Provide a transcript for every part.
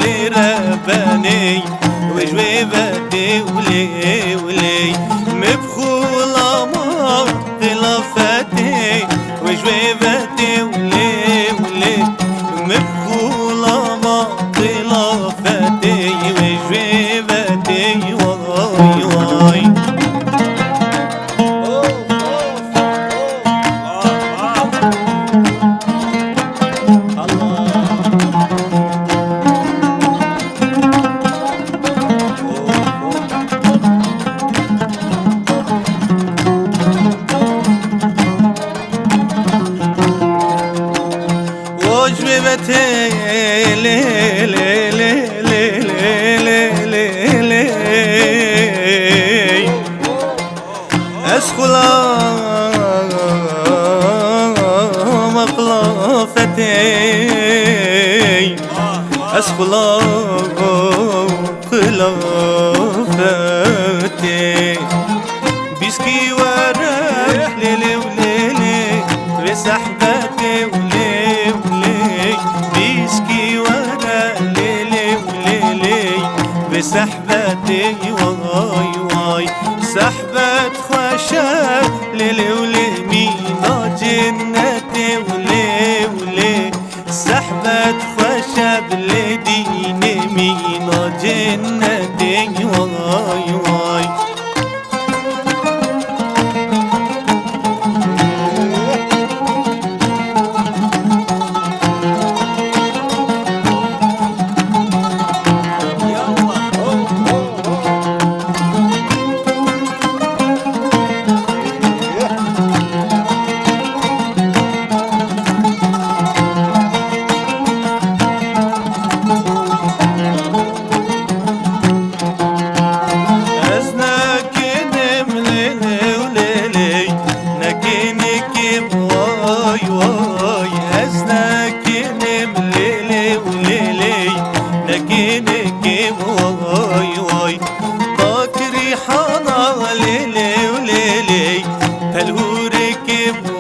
لرباني وجوابتي ولي ولي مبخولة ما طلفتي وجوابتي ولي ولي مبخولة ما طلفتي وجوابتي واي واي وجبتي لي لي لي لي لي لي لي أسخلا مقلافتي أسخلا قلافتي بيسكي ورق ليلي وليلي بسحبتي ولي ولي بيسكي ورق ليلي وليلي بسحبتي واي واي سحبت خشب ليلي ولي مينا جنتي ولي ولي سحبت خشب لديني مينا جنتي واي واي واي واي باكري حانا ليلي وليلي تلهورك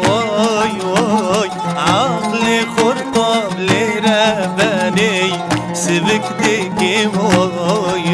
واي واي عقلي خرطاب لرباني سبكتك واي